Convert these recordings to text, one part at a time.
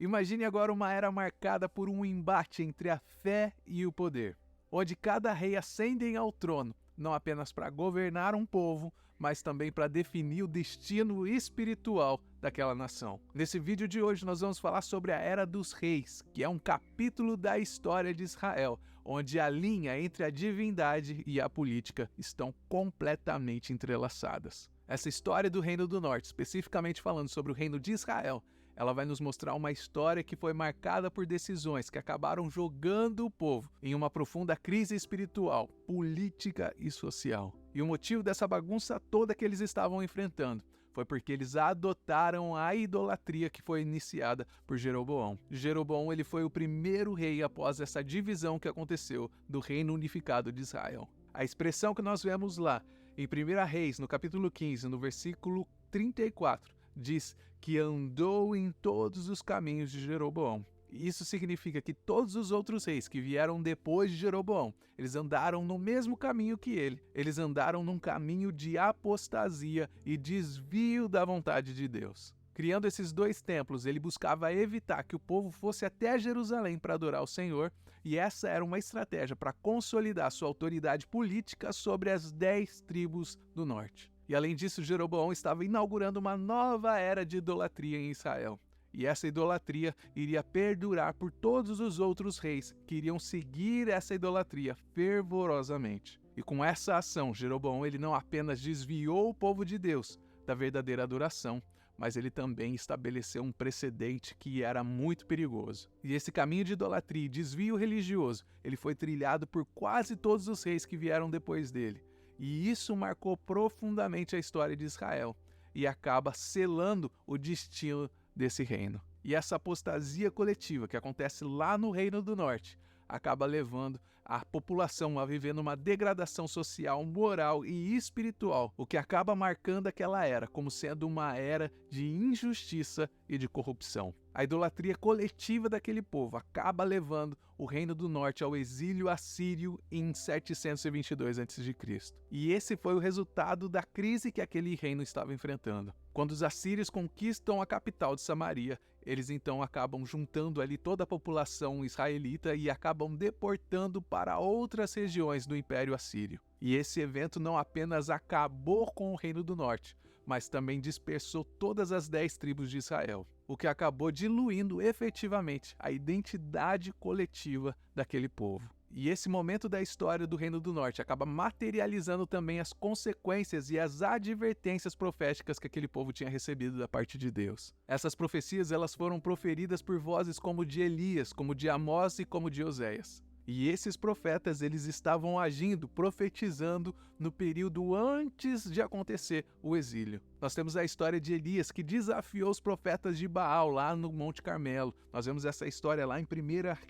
Imagine agora uma era marcada por um embate entre a fé e o poder, onde cada rei ascende ao trono, não apenas para governar um povo, mas também para definir o destino espiritual daquela nação. Nesse vídeo de hoje nós vamos falar sobre a Era dos Reis, que é um capítulo da história de Israel, onde a linha entre a divindade e a política estão completamente entrelaçadas. Essa história do Reino do Norte, especificamente falando sobre o Reino de Israel, ela vai nos mostrar uma história que foi marcada por decisões que acabaram jogando o povo em uma profunda crise espiritual, política e social. E o motivo dessa bagunça toda que eles estavam enfrentando foi porque eles adotaram a idolatria que foi iniciada por Jeroboão. Jeroboão ele foi o primeiro rei após essa divisão que aconteceu do Reino Unificado de Israel. A expressão que nós vemos lá em 1 Reis, no capítulo 15, no versículo 34, diz que andou em todos os caminhos de Jeroboão. Isso significa que todos os outros reis que vieram depois de Jeroboão, eles andaram no mesmo caminho que ele. Eles andaram num caminho de apostasia e desvio da vontade de Deus. Criando esses dois templos, ele buscava evitar que o povo fosse até Jerusalém para adorar o Senhor, e essa era uma estratégia para consolidar sua autoridade política sobre as 10 tribos do norte. E além disso, Jeroboão estava inaugurando uma nova era de idolatria em Israel. E essa idolatria iria perdurar por todos os outros reis que iriam seguir essa idolatria fervorosamente. E com essa ação, Jeroboão ele não apenas desviou o povo de Deus da verdadeira adoração, mas ele também estabeleceu um precedente que era muito perigoso. E esse caminho de idolatria e desvio religioso, ele foi trilhado por quase todos os reis que vieram depois dele. E isso marcou profundamente a história de Israel e acaba selando o destino desse reino. E essa apostasia coletiva que acontece lá no Reino do Norte acaba levando a população a viver numa degradação social, moral e espiritual, o que acaba marcando aquela era como sendo uma era de injustiça e de corrupção. A idolatria coletiva daquele povo acaba levando o Reino do Norte ao exílio assírio em 722 a.C. E esse foi o resultado da crise que aquele reino estava enfrentando. Quando os assírios conquistam a capital de Samaria, eles então acabam juntando ali toda a população israelita e acabam deportando para outras regiões do Império Assírio. E esse evento não apenas acabou com o Reino do Norte, mas também dispersou todas as 10 tribos de Israel, o que acabou diluindo efetivamente a identidade coletiva daquele povo. E esse momento da história do Reino do Norte acaba materializando também as consequências e as advertências proféticas que aquele povo tinha recebido da parte de Deus. Essas profecias elas foram proferidas por vozes como de Elias, como de Amós e como de Oséias. E esses profetas, eles estavam agindo, profetizando no período antes de acontecer o exílio. Nós temos a história de Elias, que desafiou os profetas de Baal lá no Monte Carmelo. Nós vemos essa história lá em 1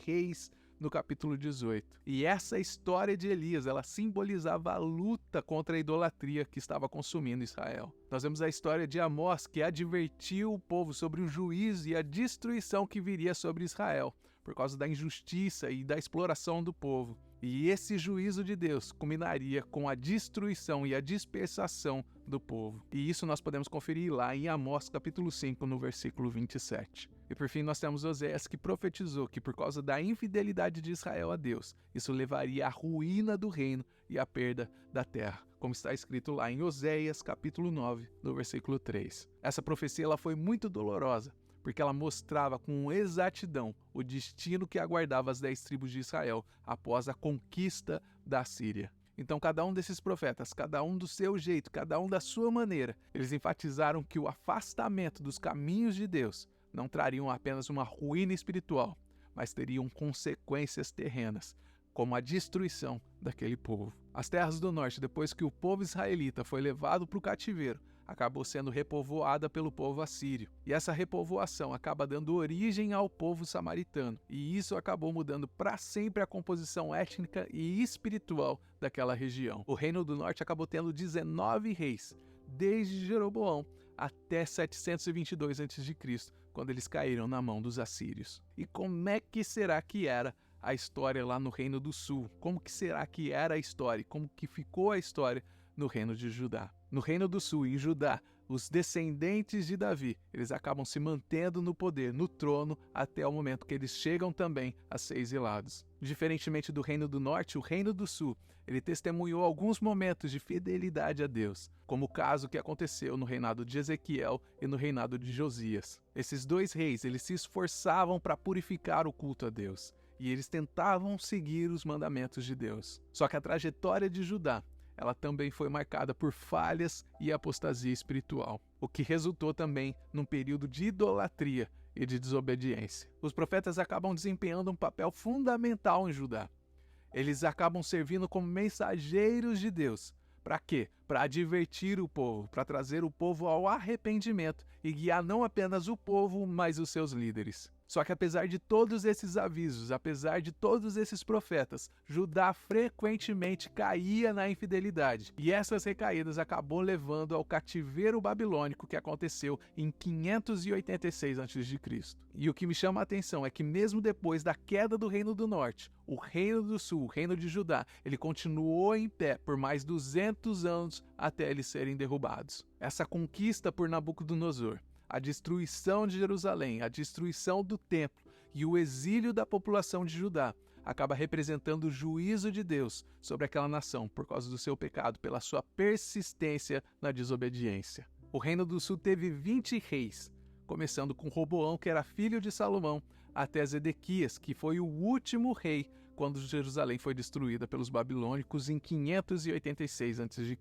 Reis, no capítulo 18. E essa história de Elias, ela simbolizava a luta contra a idolatria que estava consumindo Israel. Nós vemos a história de Amós, que advertiu o povo sobre o juízo e a destruição que viria sobre Israel, por causa da injustiça e da exploração do povo. E esse juízo de Deus culminaria com a destruição e a dispersação do povo. E isso nós podemos conferir lá em Amós capítulo 5, no versículo 27. E por fim nós temos Oséias que profetizou que por causa da infidelidade de Israel a Deus, isso levaria à ruína do reino e à perda da terra, como está escrito lá em Oséias capítulo 9, no versículo 3. Essa profecia ela foi muito dolorosa, porque ela mostrava com exatidão o destino que aguardava as 10 tribos de Israel após a conquista da Síria. Então cada um desses profetas, cada um do seu jeito, cada um da sua maneira, eles enfatizaram que o afastamento dos caminhos de Deus não trariam apenas uma ruína espiritual, mas teriam consequências terrenas, como a destruição daquele povo. As terras do norte, depois que o povo israelita foi levado para o cativeiro, acabou sendo repovoada pelo povo assírio. E essa repovoação acaba dando origem ao povo samaritano. E isso acabou mudando para sempre a composição étnica e espiritual daquela região. O Reino do Norte acabou tendo 19 reis, desde Jeroboão até 722 a.C., quando eles caíram na mão dos assírios. E como é que será que era a história lá no Reino do Sul? Como que será que era a história? Como que ficou a história no Reino de Judá? No Reino do Sul, em Judá, os descendentes de Davi, eles acabam se mantendo no poder, no trono, até o momento que eles chegam também a ser exilados. Diferentemente do Reino do Norte, o Reino do Sul, ele testemunhou alguns momentos de fidelidade a Deus, como o caso que aconteceu no reinado de Ezequiel e no reinado de Josias. Esses dois reis, eles se esforçavam para purificar o culto a Deus, e eles tentavam seguir os mandamentos de Deus. Só que a trajetória de Judá, ela também foi marcada por falhas e apostasia espiritual, o que resultou também num período de idolatria e de desobediência. Os profetas acabam desempenhando um papel fundamental em Judá. Eles acabam servindo como mensageiros de Deus. Para quê? Para advertir o povo, para trazer o povo ao arrependimento e guiar não apenas o povo, mas os seus líderes. Só que apesar de todos esses avisos, apesar de todos esses profetas, Judá frequentemente caía na infidelidade. E essas recaídas acabou levando ao cativeiro babilônico que aconteceu em 586 a.C. E o que me chama a atenção é que mesmo depois da queda do Reino do Norte, o Reino do Sul, o Reino de Judá, ele continuou em pé por mais 200 anos até eles serem derrubados. Essa conquista por Nabucodonosor, a destruição de Jerusalém, a destruição do templo e o exílio da população de Judá acaba representando o juízo de Deus sobre aquela nação por causa do seu pecado, pela sua persistência na desobediência. O Reino do Sul teve 20 reis, começando com Roboão, que era filho de Salomão, até Zedequias, que foi o último rei quando Jerusalém foi destruída pelos babilônicos em 586 a.C.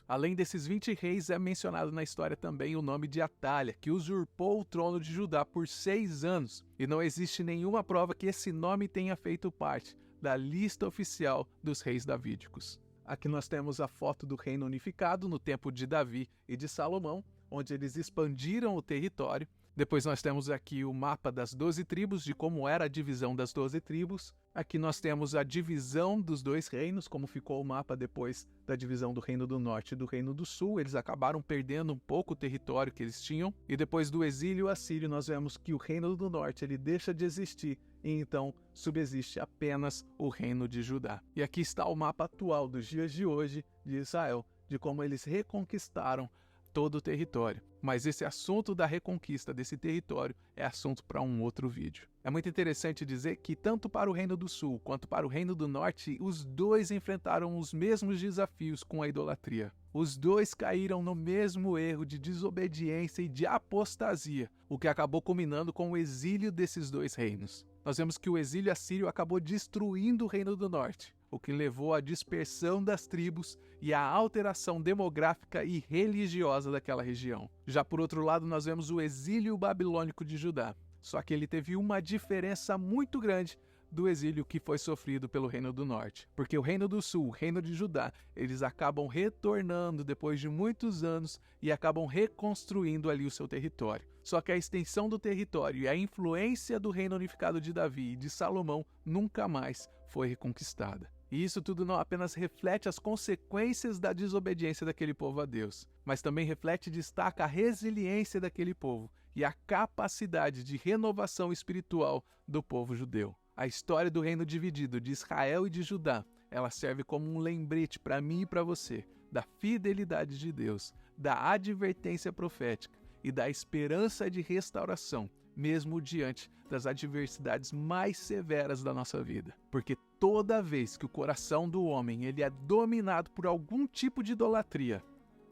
Além desses 20 reis, é mencionado na história também o nome de Atália, que usurpou o trono de Judá por 6 anos, e não existe nenhuma prova que esse nome tenha feito parte da lista oficial dos reis davídicos. Aqui nós temos a foto do reino unificado no tempo de Davi e de Salomão, onde eles expandiram o território. Depois nós temos aqui o mapa das 12 tribos, de como era a divisão das 12 tribos. Aqui nós temos a divisão dos dois reinos, como ficou o mapa depois da divisão do Reino do Norte e do Reino do Sul. Eles acabaram perdendo um pouco o território que eles tinham. E depois do exílio assírio, nós vemos que o Reino do Norte ele deixa de existir e então subsiste apenas o Reino de Judá. E aqui está o mapa atual dos dias de hoje de Israel, de como eles reconquistaram todo o território. Mas esse assunto da reconquista desse território é assunto para um outro vídeo. É muito interessante dizer que tanto para o Reino do Sul quanto para o Reino do Norte, os dois enfrentaram os mesmos desafios com a idolatria. Os dois caíram no mesmo erro de desobediência e de apostasia, o que acabou culminando com o exílio desses dois reinos. Nós vemos que o exílio assírio acabou destruindo o Reino do Norte, o que levou à dispersão das tribos e à alteração demográfica e religiosa daquela região. Já por outro lado, nós vemos o exílio babilônico de Judá, só que ele teve uma diferença muito grande do exílio que foi sofrido pelo Reino do Norte, porque o Reino do Sul, o Reino de Judá, eles acabam retornando depois de muitos anos e acabam reconstruindo ali o seu território. Só que a extensão do território e a influência do Reino unificado de Davi e de Salomão nunca mais foi reconquistada. E isso tudo não apenas reflete as consequências da desobediência daquele povo a Deus, mas também reflete e destaca a resiliência daquele povo e a capacidade de renovação espiritual do povo judeu. A história do reino dividido de Israel e de Judá, ela serve como um lembrete para mim e para você da fidelidade de Deus, da advertência profética e da esperança de restauração, mesmo diante das adversidades mais severas da nossa vida. Porque toda vez que o coração do homem ele é dominado por algum tipo de idolatria,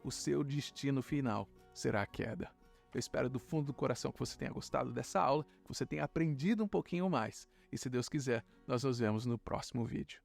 o seu destino final será a queda. Eu espero do fundo do coração que você tenha gostado dessa aula, que você tenha aprendido um pouquinho mais. E se Deus quiser, nós nos vemos no próximo vídeo.